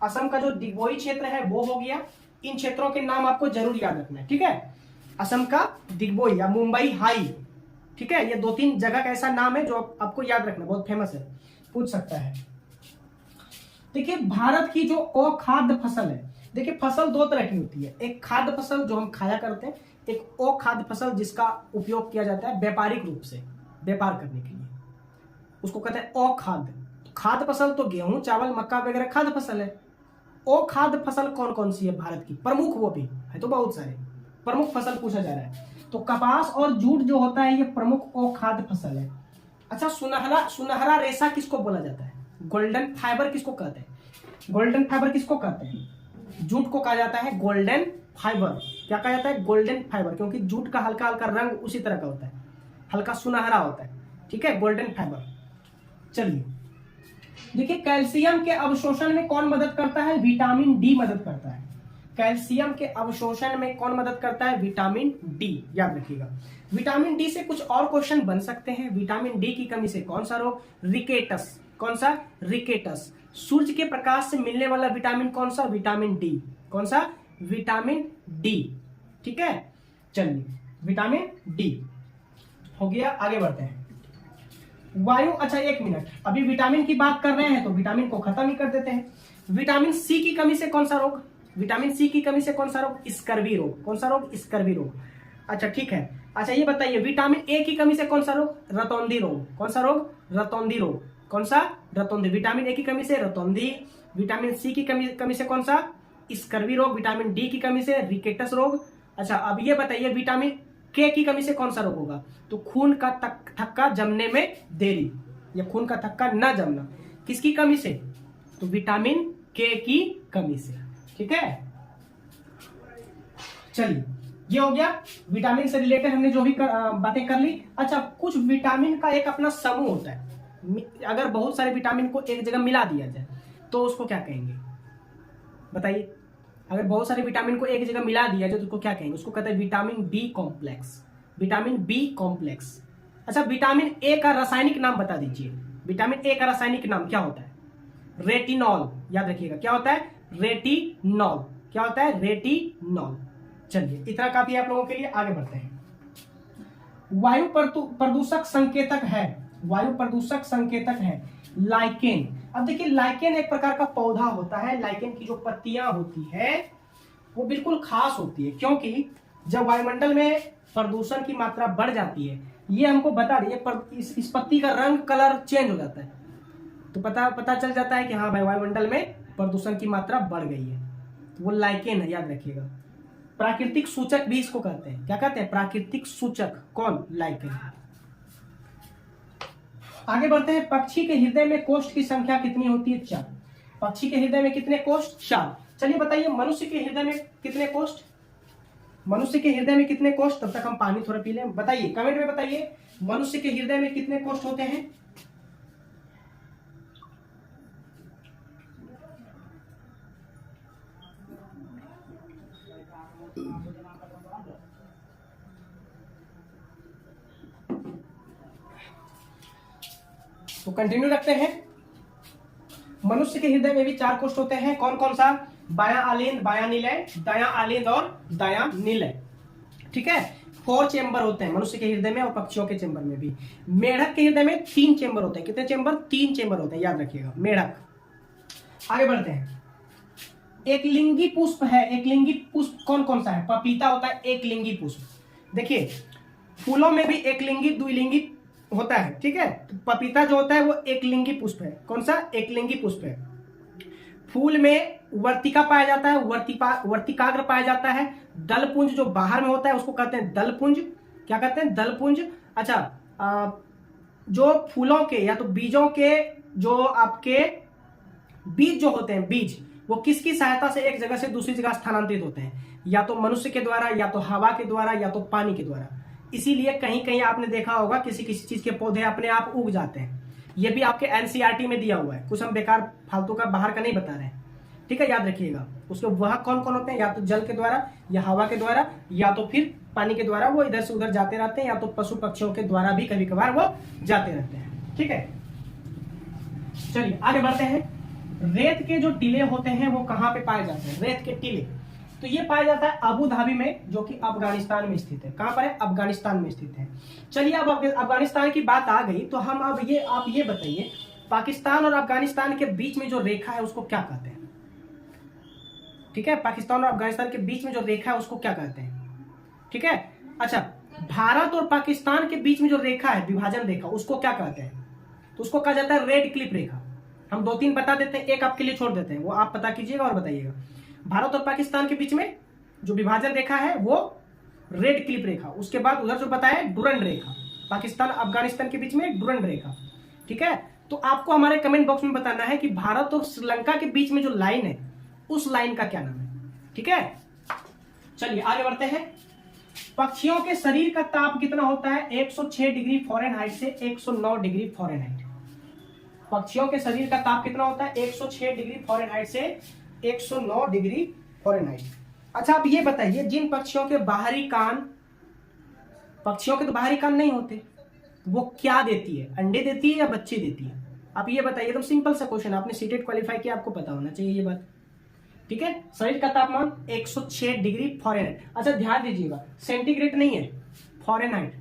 असम का जो दिग्बोई क्षेत्र है वो हो गया। इन क्षेत्रों के नाम आपको जरूर याद रखना है, ठीक है। असम का दिग्बोई या मुंबई हाई, ठीक है। ये 2-3 जगह का ऐसा नाम है जो आपको याद रखना, बहुत फेमस है, पूछ सकता है। देखिए, भारत की जो अखाद्य फसल है, देखिए फसल 2 तरह की होती है। एक खाद्य फसल जो हम खाया करते हैं, एक अखाद्य फसल जिसका उपयोग किया जाता है व्यापारिक रूप से, व्यापार करने के लिए, उसको कहते हैं अखाद्य। खाद्य फसल तो गेहूं, चावल, मक्का वगैरह खाद्य फसल है। अखाद्य फसल कौन कौन सी है भारत की? प्रमुख, वो भी है तो बहुत सारे प्रमुख फसल पूछा जा रहा है। तो कपास और जूट जो होता है ये प्रमुख अखाद्य फसल है। अच्छा, सुनहरा रेशा किसको बोला जाता है? गोल्डन फाइबर किसको कहते हैं? गोल्डन फाइबर किसको कहते हैं? जूट को कहा जाता है गोल्डन फाइबर। क्या कहा जाता है? गोल्डन फाइबर, क्योंकि जूट का हल्का हल्का रंग उसी तरह का होता है, हल्का सुनहरा होता है, ठीक है, गोल्डन फाइबर। चलिए देखिए, कैल्शियम के अवशोषण में कौन मदद करता है? विटामिन डी मदद करता है। कैल्शियम के अवशोषण में कौन मदद करता है? विटामिन डी, याद रखिएगा। विटामिन डी से कुछ और क्वेश्चन बन सकते हैं। विटामिन डी की कमी से कौन सा रोग? रिकेटस। कौन सा? रिकेटस। सूर्य के प्रकाश से मिलने वाला विटामिन कौन सा? Vitamin D. कौन सा? Vitamin D. ठीक है, चलिए विटामिन डी हो गया। आगे बढ़ते हैं। वायु, अच्छा एक मिनट, अभी विटामिन की बात कर रहे हैं तो विटामिन को खत्म ही कर देते हैं। विटामिन सी की कमी से कौन सा रोग? विटामिन सी की कमी से कौन सा रोग? स्कर्वी रोग। कौन सा रोग? स्कर्वी रोग। अच्छा ठीक है। अच्छा ये बताइए, विटामिन ए की कमी से कौन सा रोग? रतौंधी रोग। कौन सा रोग? रतौंधी रोग। कौन सा? रतौंधी। विटामिन ए की कमी से रतौंधी। विटामिन सी की कमी से कौन सा? स्कर्वी रोग। विटामिन डी की कमी से रिकेटस रोग। अच्छा अब ये बताइए, विटामिन के की कमी से कौन सा रोग होगा? तो खून का थक्का जमने में देरी, या खून का थक्का न जमना। किसकी कमी से? तो विटामिन के की कमी से। ठीक है, चलिए ये हो गया विटामिन से रिलेटेड हमने जो भी बातें कर ली। अच्छा, कुछ विटामिन का एक अपना समूह होता है। अगर बहुत सारे विटामिन को एक जगह मिला दिया जाए तो उसको क्या कहेंगे? बताइए। अगर बहुत सारे विटामिन को एक जगह मिला दिया जाए तो उसको क्या कहेंगे? उसको कहते हैं vitamin B complex. Vitamin B complex. अच्छा, विटामिन ए का रासायनिक नाम बता दीजिए। विटामिन ए का रासायनिक नाम क्या होता है? रेटिनॉल। याद रखिएगा, क्या होता है? रेटिनॉल। क्या होता है? रेटिनॉल। चलिए इतना काफी है आप लोगों के लिए, आगे बढ़ते हैं। वायु प्रदूषक संकेतक है। वायु प्रदूषक संकेतक है लाइकेन। अब देखिए, लाइकेन एक प्रकार का पौधा होता है। लाइकेन की जो पत्तियां होती है वो बिल्कुल खास होती है, क्योंकि जब वायुमंडल में प्रदूषण की मात्रा बढ़ जाती है, ये हमको बता रही है, इस पत्ती का रंग कलर चेंज हो जाता है, तो पता चल जाता है कि हाँ भाई वायुमंडल में प्रदूषण की मात्रा बढ़ गई है। तो वो लाइकेन है, याद रखिएगा। प्राकृतिक सूचक भी इसको कहते हैं। क्या कहते हैं? प्राकृतिक सूचक। कौन? लाइकेन। आगे बढ़ते हैं। पक्षी के हृदय में कोष्ठ की संख्या कितनी होती है? 4। पक्षी के हृदय में कितने कोष्ठ? 4। चलिए बताइए, मनुष्य के हृदय में कितने कोष्ठ? मनुष्य के हृदय में कितने कोष्ठ? तब तक हम पानी थोड़ा पी लें। बताइए, कमेंट में बताइए, मनुष्य के हृदय में कितने कोष्ठ होते हैं? तो कंटिन्यू रखते हैं। मनुष्य के हृदय में भी 4 कोष्ठ होते हैं। कौन कौन सा? बायां आलिंद, बायां निलय, दायां आलिंद और दायां निलय। ठीक है, 4 चेंबर होते हैं मनुष्य के हृदय में और पक्षियों के चेंबर में भी। मेढक के हृदय में 3 चेंबर होते हैं। कितने चेंबर? 3 चेंबर होते हैं, याद रखिएगा। मेढक। आगे बढ़ते हैं। एक लिंगी पुष्प है। एक लिंगी पुष्प कौन कौन सा है? पपीता होता है एक लिंगी पुष्प। देखिए, फूलों में भी एक लिंगी द्विलिंगी होता है। ठीक है, तो पपीता जो होता है वो एक लिंगी पुष्प है। कौन सा? एक लिंगी पुष्प है। फूल में वर्तिका पाया जाता है, वर्तिकाग्र पाया जाता है। दलपुंज जो बाहर में होता है उसको कहते हैं दलपुंज। क्या कहते हैं? दलपुंज। अच्छा, जो फूलों के या तो बीजों के जो आपके बीज जो होते हैं, बीज वो किसकी सहायता से एक जगह से दूसरी जगह स्थानांतरित होते हैं? या तो मनुष्य के द्वारा, या तो हवा के द्वारा, या तो पानी के द्वारा। इसीलिए कहीं कहीं आपने देखा होगा किसी किसी चीज के पौधे अपने आप उग जाते हैं। ये भी आपके एनसीईआरटी में दिया हुआ है, कुछ हम बेकार फालतू का बाहर का नहीं बता रहे हैं। ठीक है, याद रखिएगा। उसके वह कौन कौन होते हैं? या तो जल के द्वारा, या हवा के द्वारा, या तो फिर पानी के द्वारा वो इधर से उधर जाते रहते हैं, या तो पशु पक्षियों के द्वारा भी कभी कभार वो जाते रहते हैं। ठीक है, चलिए आगे बढ़ते हैं। रेत के जो टीले होते हैं वो कहाँ पे पाए जाते हैं? रेत के टीले तो ये पाया जाता है अबू धाबी में, जो कि अफगानिस्तान में स्थित है। कहां पर है? अफगानिस्तान में स्थित है। चलिए अब अफगानिस्तान की बात आ गई तो हम अब आप ये बताइए, पाकिस्तान और अफगानिस्तान के बीच में जो रेखा है उसको क्या कहते हैं? ठीक है, पाकिस्तान और अफगानिस्तान के बीच में जो रेखा है उसको क्या कहते हैं? ठीक है, अच्छा, भारत और पाकिस्तान के बीच में जो रेखा है, विभाजन रेखा, उसको क्या कहते हैं? तो उसको कहा जाता है रेड क्लिफ रेखा। हम 2-3 बता देते हैं, एक आपके लिए छोड़ देते हैं, वो आप पता कीजिएगा और बताइएगा। भारत और पाकिस्तान के बीच में जो विभाजन रेखा है वो रेड क्लिफ रेखा। उसके बाद उधर जो बताया डुरंड रेखा, पाकिस्तान अफगानिस्तान के बीच में डुरंड रेखा। ठीक है, तो आपको हमारे कमेंट बॉक्स में बताना है कि भारत और श्रीलंका के बीच में जो लाइन है उस लाइन का क्या नाम है। ठीक है, चलिए आगे बढ़ते हैं। पक्षियों के शरीर का ताप कितना होता है? 106 डिग्री फ़ारेनहाइट से 109 डिग्री फ़ारेनहाइट। पक्षियों के शरीर का ताप कितना होता है? 106 डिग्री फ़ारेनहाइट से 109 डिग्री फ़ारेनहाइट। अच्छा आप ये बताइए, जिन पक्षियों के बाहरी कान, पक्षियों के तो बाहरी कान नहीं होते, वो क्या देती है, अंडे देती है या बच्चे देती है? आप ये बताइए, एकदम सिंपल सा क्वेश्चन, आपने सीटेट क्वालिफाई किया, आपको पता होना चाहिए ये बात। ठीक है, शरीर का तापमान 106 डिग्री फॉरेनहाइट। अच्छा ध्यान दीजिएगा, सेंटीग्रेड नहीं है, फॉरेनहाइट।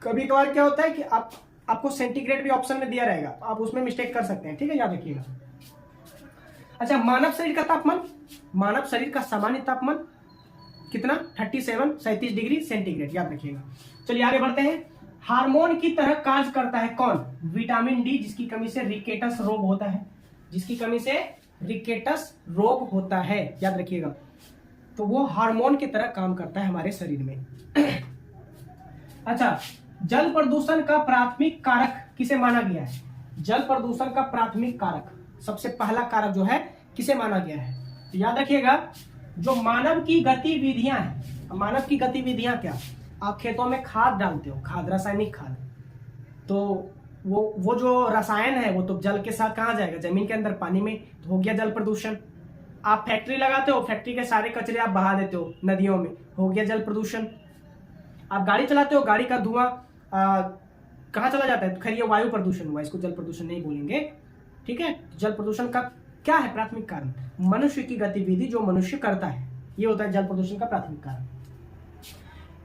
कभी कभार क्या होता है कि आपको सेंटीग्रेड भी ऑप्शन में दिया रहेगा, आप उसमें मिस्टेक कर सकते हैं, ठीक है, याद रखिएगा। अच्छा, मानव शरीर का तापमान, मानव शरीर का सामान्य तापमान कितना? 37 डिग्री सेंटीग्रेड, याद रखिएगा। चलिए आगे बढ़ते हैं। हार्मोन की तरह कार्य करता है कौन? विटामिन डी, जिसकी कमी से रिकेटस रोग होता है, जिसकी कमी से रिकेटस रोग होता है, याद रखिएगा। तो वो हार्मोन की तरह काम करता है हमारे शरीर में। अच्छा, जल प्रदूषण का प्राथमिक कारक किसे माना गया है? जल प्रदूषण का प्राथमिक कारक, सबसे पहला कारक जो है, किसे माना गया है? तो याद रखिएगा, जो मानव की गतिविधियां हैं। मानव की गतिविधियां क्या? आप खेतों में खाद डालते हो, खाद, रासायनिक खाद, तो वो जो रसायन है वो तो जल के साथ कहाँ जाएगा? जमीन के अंदर, पानी में, तो हो गया जल प्रदूषण। आप फैक्ट्री लगाते हो, फैक्ट्री के सारे कचरे आप बहा देते हो नदियों में, हो गया जल प्रदूषण। आप गाड़ी चलाते हो, गाड़ी का धुआं कहाँ चला जाता है? खैर ये वायु प्रदूषण हुआ, इसको जल प्रदूषण नहीं बोलेंगे, ठीक है। जल प्रदूषण का क्या है प्राथमिक कारण? मनुष्य की गतिविधि, जो मनुष्य करता है, ये होता है जल प्रदूषण का प्राथमिक कारण।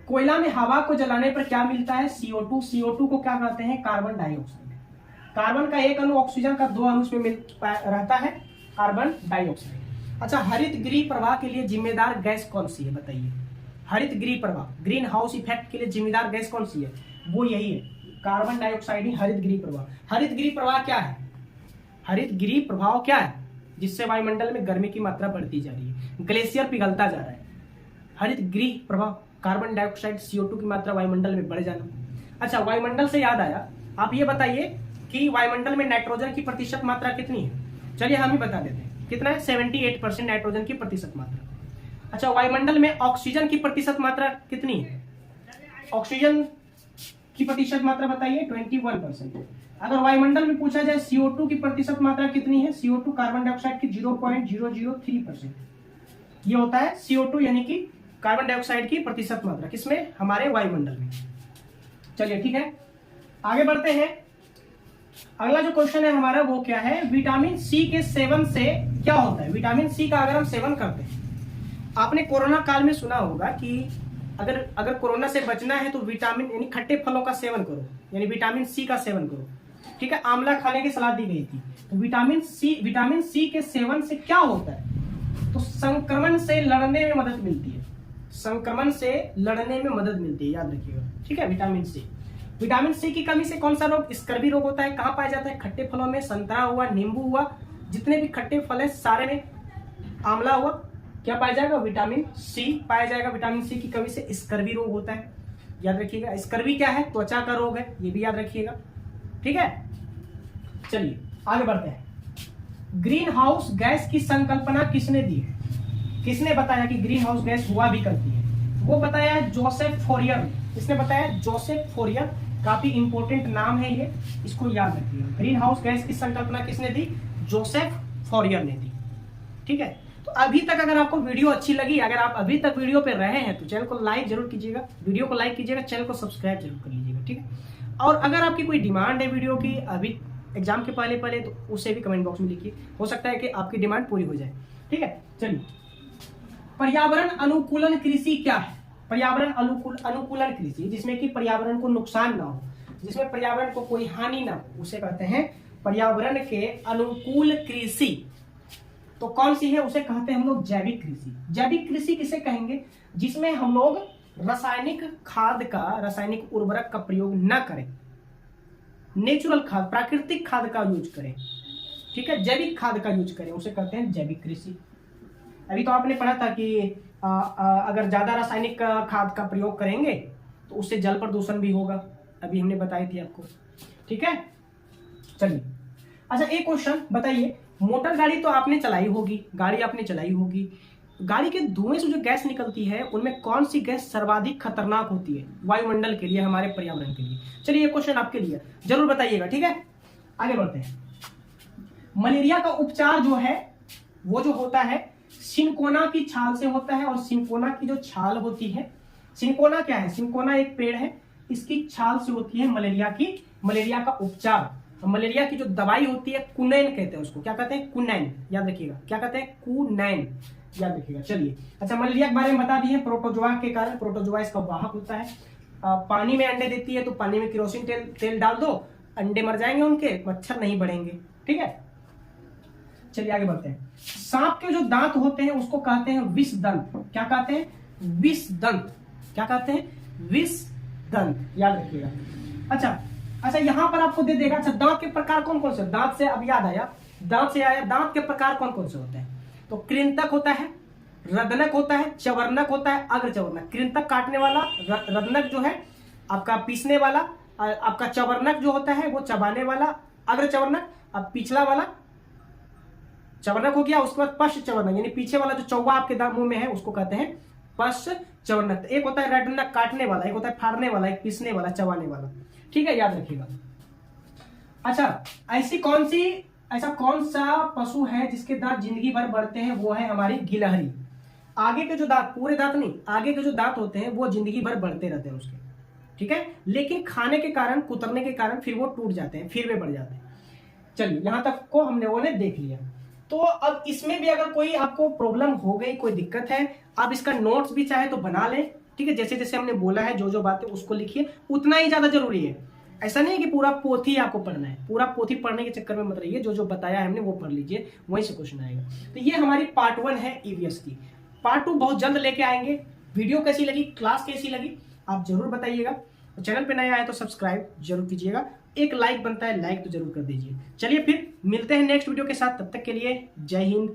कोयला में हवा को जलाने पर क्या मिलता है? CO2। CO2 को क्या कहते हैं? Carbon dioxide. कार्बन का एक अणु ऑक्सीजन का 2 अणु में रहता है, कार्बन डाइऑक्साइड। अच्छा, हरित गृह प्रवाह के लिए जिम्मेदार गैस कौन सी है, बताइए? हरित गृह प्रवाह, ग्रीन हाउस इफेक्ट के लिए जिम्मेदार गैस कौन सी है? वो यही है, कार्बन डाइऑक्साइड ही हरित गृह प्रवाह। हरित गृह प्रवाह क्या है? हरित गृह प्रभाव क्या है? जिससे वायुमंडल में गर्मी की मात्रा बढ़ती जा रही है, ग्लेशियर पिघलता जा रहा है। हरित गृह प्रभाव, कार्बन डाइऑक्साइड, CO2 की मात्रा वायुमंडल में बढ़ जाना। अच्छा, वायुमंडल से याद आया, आप ये बताइए कि वायुमंडल में नाइट्रोजन की प्रतिशत मात्रा कितनी है? चलिए हम ही बता देते हैं, कितना है? 78% नाइट्रोजन की प्रतिशत मात्रा। अच्छा, वायुमंडल में ऑक्सीजन की प्रतिशत मात्रा कितनी है? ऑक्सीजन की प्रतिशत मात्रा बताइए, 21%। अगर वायुमंडल में पूछा जाए CO2 की प्रतिशत मात्रा कितनी है? CO2 कार्बन डाइऑक्साइड की 0.003%। ये होता है CO2 यानी कि कार्बन डाइऑक्साइड की प्रतिशत मात्रा, किसमें? हमारे वायुमंडल में। चलिए ठीक है, आगे बढ़ते हैं। अगला जो क्वेश्चन है हमारा वो क्या है? विटामिन सी के सेवन से क्या होता है? विटामिन सी का अगर हम सेवन करते हैं, आपने कोरोना काल में सुना होगा कि अगर कोरोना से बचना है तो विटामिन यानी खट्टे फलों का सेवन करो, यानी विटामिन सी का सेवन करो, ठीक है। आंवला खाने की सलाह दी गई थी। तो विटामिन सी के सेवन से क्या होता है? तो संक्रमण से लड़ने में मदद मिलती है, संक्रमण से लड़ने में मदद मिलती है, याद रखिएगा, ठीक है। विटामिन सी की कमी से कौन सा रोग? स्कर्वी रोग होता है। कहाँ पाया जाता है? खट्टे फलों में, संतरा हुआ, नींबू हुआ, जितने भी खट्टे फल है सारे में, आंवला हुआ, क्या पाया जाएगा? विटामिन सी पाया जाएगा। विटामिन सी की कमी से स्कर्वी रोग होता है, याद रखिएगा। स्कर्वी क्या है? त्वचा का रोग है, ये भी याद रखिएगा, ठीक है। चलिए आगे बढ़ते हैं। ग्रीन हाउस गैस की संकल्पना किसने दी है? किसने बताया कि ग्रीन हाउस गैस हुआ भी करती है? वो बताया है जोसेफ फोरियर ने। किसने बताया? Joseph Fourier. काफी इंपॉर्टेंट नाम है ये, इसको याद रखिएगा। ग्रीन हाउस गैस की संकल्पना किसने दी? जोसेफ फोरियर ने दी, ठीक है। तो अभी तक अगर आपको वीडियो अच्छी लगी, अगर आप अभी तक वीडियो पे रहे हैं तो चैनल को लाइक जरूर कीजिएगा, वीडियो को लाइक कीजिएगा, चैनल को सब्सक्राइब जरूर कर लीजिएगा, ठीक है। और अगर आपकी कोई डिमांड है वीडियो की अभी एग्जाम के पहले तो उसे भी कमेंट बॉक्स में लिखिए, हो सकता है कि आपकी डिमांड पूरी हो जाए, ठीक है। चलिए, पर्यावरण अनुकूलन कृषि क्या है? पर्यावरण अनुकूलन कृषि, जिसमें कि पर्यावरण को नुकसान ना हो, जिसमें पर्यावरण को कोई हानि ना हो, उसे कहते हैं पर्यावरण के अनुकूल कृषि। तो कौन सी है? उसे कहते हैं हम लोग जैविक कृषि। जैविक कृषि किसे कहेंगे? जिसमें हम लोग रासायनिक खाद का, रासायनिक उर्वरक का प्रयोग न करें, नेचुरल खाद, प्राकृतिक खाद का यूज करें, ठीक है, जैविक खाद का यूज करें, उसे कहते हैं जैविक कृषि। अभी तो आपने पढ़ा था कि अगर ज्यादा रासायनिक खाद का प्रयोग करेंगे तो उससे जल प्रदूषण भी होगा, अभी हमने बताई थी आपको, ठीक है। चलिए, अच्छा एक क्वेश्चन बताइए, मोटर गाड़ी तो आपने चलाई होगी, गाड़ी आपने चलाई होगी, गाड़ी के धुएं से जो गैस निकलती है उनमें कौन सी गैस सर्वाधिक खतरनाक होती है वायुमंडल के लिए, हमारे पर्यावरण के लिए? चलिए ये क्वेश्चन आपके लिए जरूर बताइएगा, ठीक है। आगे बढ़ते हैं। मलेरिया का उपचार जो है वो जो होता है सिनकोना की छाल से होता है, और सिनकोना की जो छाल होती है, सिनकोना क्या है, सिनकोना एक पेड़ है, इसकी छाल से होती है मलेरिया का उपचार। मलेरिया की जो दवाई होती है कुनैन कहते हैं उसको, क्या कहते हैं, कुनैन, याद रखिएगा, क्या कहते हैं, कुनैन, याद रखिएगा। चलिए, अच्छा मलेरिया के बारे में बता दिए, प्रोटोजोआ के कारण, प्रोटोजोआ इसका वाहक होता है। पानी में अंडे देती है, तो पानी में केरोसिन तेल डाल दो, अंडे मर जाएंगे उनके, मच्छर नहीं बढ़ेंगे, ठीक है। चलिए आगे बढ़ते हैं। सांप के जो दांत होते हैं उसको कहते हैं विष दंत, क्या कहते हैं, विष दंत, क्या कहते हैं, विष दंत, याद रखिएगा। अच्छा यहाँ पर आपको दे देगा, अच्छा दांत के प्रकार कौन कौन से, दांत से अब याद आया, दांत के प्रकार कौन कौन से होते हैं, तो कृंतक होता है, रदनक होता है, चवर्णक होता है, अग्रचवर्णक। कृंतक काटने वाला, रदनक जो है आपका पीसने वाला, आपका चवर्णक जो होता है वो चबाने वाला, अग्रचवर्णक अब पिछला वाला चवर्णक हो गया। उसके बाद पश्च चवर्णक, यानी पीछे वाला जो चौवा आपके मुंह में है उसको कहते हैं पश्च चवर्णक। एक होता है रडनक, काटने वाला, एक होता है फाड़ने वाला, एक पीसने वाला, चबाने वाला, ठीक है, याद रखिएगा। अच्छा ऐसा कौन सा पशु है जिसके दांत जिंदगी भर बढ़ते हैं, वो है हमारी गिलहरी। आगे के जो दांत, पूरे दांत नहीं, आगे के जो दांत होते हैं वो जिंदगी भर बढ़ते रहते हैं उसके, ठीक है, लेकिन खाने के कारण, कुतरने के कारण फिर वो टूट जाते हैं, फिर वे बढ़ जाते हैं। चलिए यहां तक को हम लोगों ने देख लिया। तो अब इसमें भी अगर कोई आपको प्रॉब्लम हो गई, कोई दिक्कत है, आप इसका नोट्स भी चाहे तो बना लें, ठीक है, जैसे जैसे हमने बोला है, जो जो बातें उसको लिखिए, उतना ही ज्यादा जरूरी है। ऐसा नहीं है कि पूरा पोथी आपको पढ़ना है, पूरा पोथी पढ़ने के चक्कर में मत रहिए, जो जो बताया है हमने वो पढ़ लीजिए, वहीं से क्वेश्चन आएगा। तो ये हमारी पार्ट 1 है ईवीएस की। पार्ट 2 बहुत जल्द लेके आएंगे। वीडियो कैसी लगी, क्लास कैसी लगी, आप जरूर बताइएगा। तो चैनल पे नया आए तो सब्सक्राइब जरूर कीजिएगा, एक लाइक बनता है, लाइक तो जरूर कर दीजिए। चलिए फिर मिलते हैं नेक्स्ट वीडियो के साथ, तब तक के लिए जय हिंद।